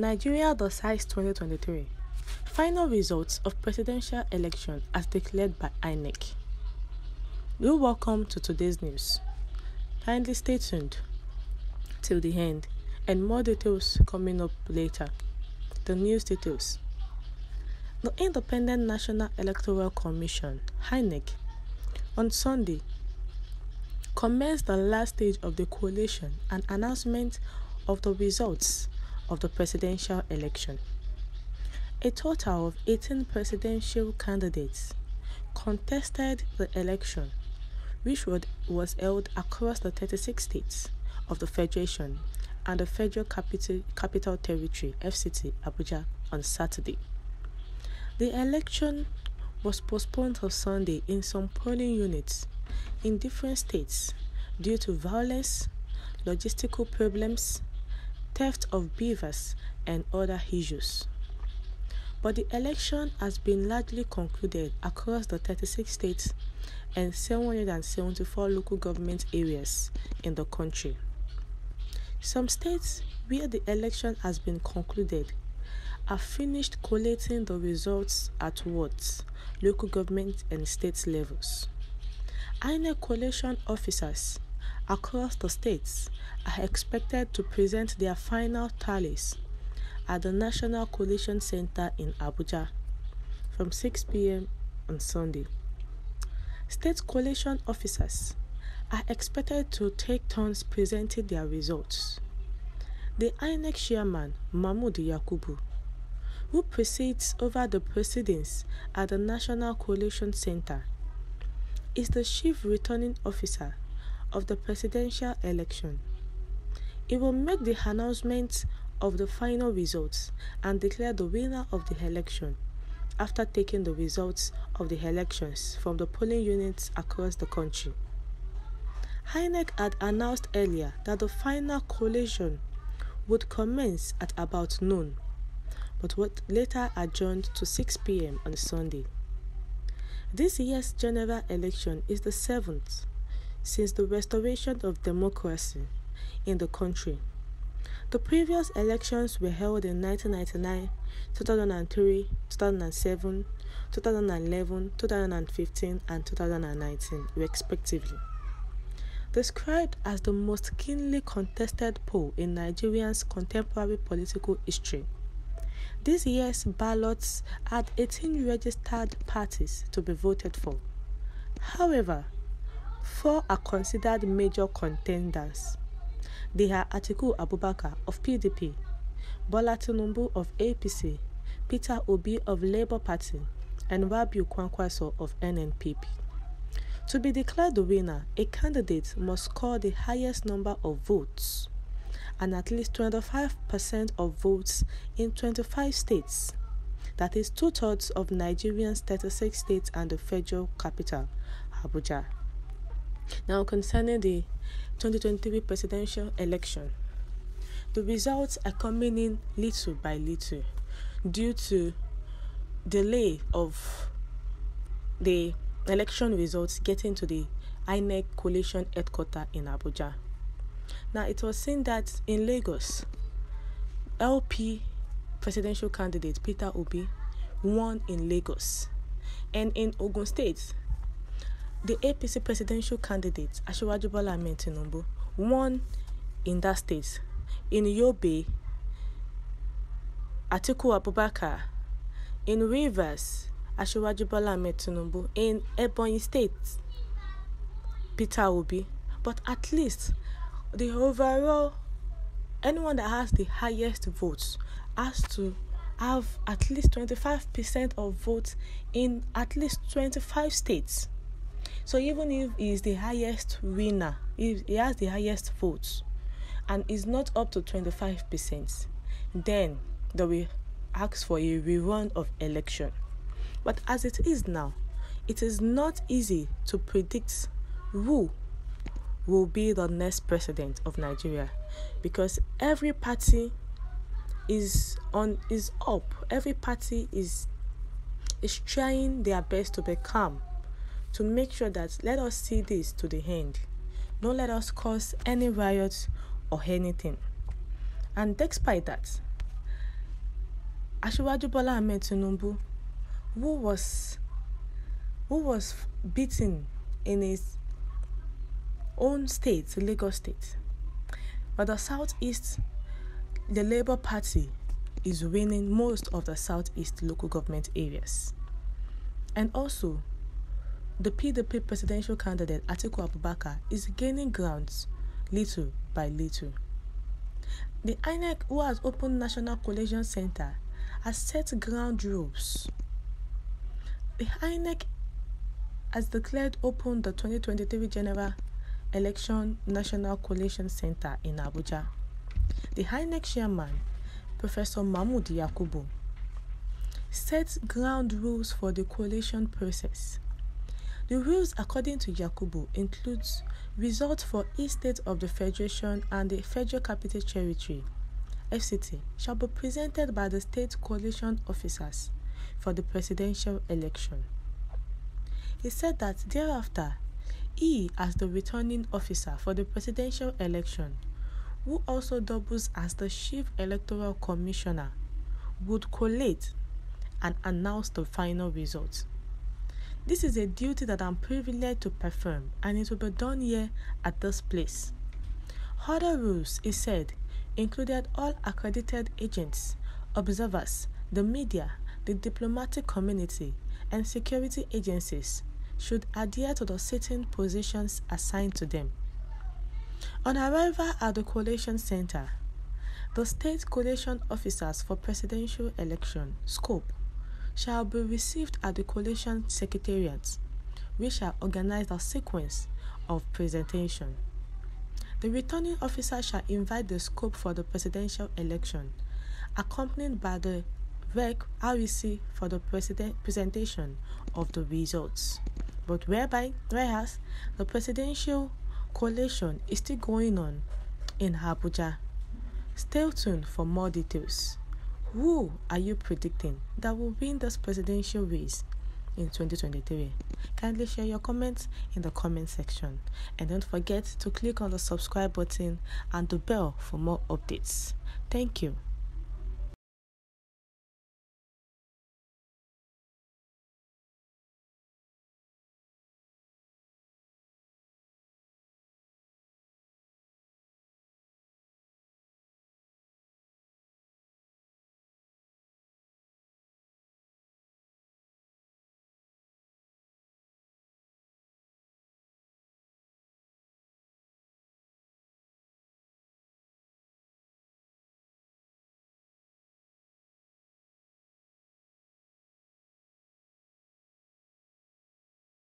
Nigeria decides 2023. Final results of presidential election as declared by Inec. You're welcome to today's news. Kindly stay tuned till the end and more details coming up later. The news details. The Independent National Electoral Commission, Inec, on Sunday commenced the last stage of the collation and announcement of the results of the presidential election. A total of 18 presidential candidates contested the election, which was held across the 36 states of the Federation and the Federal Capital Territory, FCT, Abuja, on Saturday. The election was postponed till Sunday in some polling units in different states due to violence, logistical problems, theft of beavers, and other issues. But the election has been largely concluded across the 36 states and 774 local government areas in the country. Some states where the election has been concluded have finished collating the results at wards, local government and state levels. INEC collation officers across the states are expected to present their final tallies at the National Collation Center in Abuja from 6 p.m. on Sunday. State collation officers are expected to take turns presenting their results. The INEC chairman, Mahmood Yakubu, who presides over the proceedings at the National Collation Center, is the chief returning officer of the presidential election. He will make the announcement of the final results and declare the winner of the election after taking the results of the elections from the polling units across the country. INEC had announced earlier that the final collation would commence at about noon, but was later adjourned to 6 p.m. on Sunday. This year's general election is the 7th since the restoration of democracy in the country. The previous elections were held in 1999, 2003, 2007, 2011, 2015, and 2019, respectively. Described as the most keenly contested poll in Nigeria's contemporary political history, this year's ballots had 18 registered parties to be voted for. However, 4 are considered major contenders. They are Atiku Abubakar of PDP, Bola Tinubu of APC, Peter Obi of Labour Party, and Rabiu Kwankwaso of NNPP. To be declared the winner, a candidate must score the highest number of votes and at least 25% of votes in 25 states, that is 2/3 of Nigeria's 36 states and the federal capital, Abuja. Now, concerning the 2023 presidential election, the results are coming in little by little due to delay of the election results getting to the INEC collation headquarters in Abuja. Now, it was seen that in Lagos, LP presidential candidate Peter Obi won in Lagos, and in Ogun State, the APC presidential candidate Asiwaju Bola Ahmed Tinubu won in that state. In Yobe, Atiku Abubakar. In Rivers, Asiwaju Bola Ahmed Tinubu. In Ebonyi State, Peter Obi. But at least the overall, anyone that has the highest votes has to have at least 25% of votes in at least 25 states. So even if he is the highest winner, if he has the highest votes and is not up to 25%, then they will ask for a rerun of election. But as it is now, it is not easy to predict who will be the next president of Nigeria, because every party is up. Every party is trying their best to be calm, to make sure that let us see this to the end. Don't let us cause any riots or anything. And despite that, Asiwaju Bola Ahmed Tinubu, who was beaten in his own state, Lagos State. But the Southeast, the Labour Party is winning most of the Southeast local government areas. And also, the PDP presidential candidate Atiku Abubakar is gaining grounds little by little. The Inec, who has opened National Collation Center, has set ground rules. The Inec has declared open the 2023 General Election National Collation Center in Abuja. The Inec chairman, Professor Mahmood Yakubu, set ground rules for the collation process. The rules, according to Yakubu, includes results for each state of the Federation and the Federal Capital Territory, FCT, shall be presented by the state coalition officers for the presidential election. He said that thereafter, he, as the returning officer for the presidential election, who also doubles as the chief electoral commissioner, would collate and announce the final results. This is a duty that I'm privileged to perform, and it will be done here at this place. Other rules, he said, included all accredited agents, observers, the media, the diplomatic community, and security agencies should adhere to the certain positions assigned to them. On arrival at the collation center, the state collation officers for presidential election scope shall be received at the collation secretariat, which shall organize the sequence of presentation. The returning officer shall invite the scope for the presidential election, accompanied by the REC for the presentation of the results. But whereas the presidential collation is still going on in Abuja. Stay tuned for more details. Who are you predicting that will win this presidential race in 2023? Kindly share your comments in the comment section. And don't forget to click on the subscribe button and the bell for more updates. Thank you.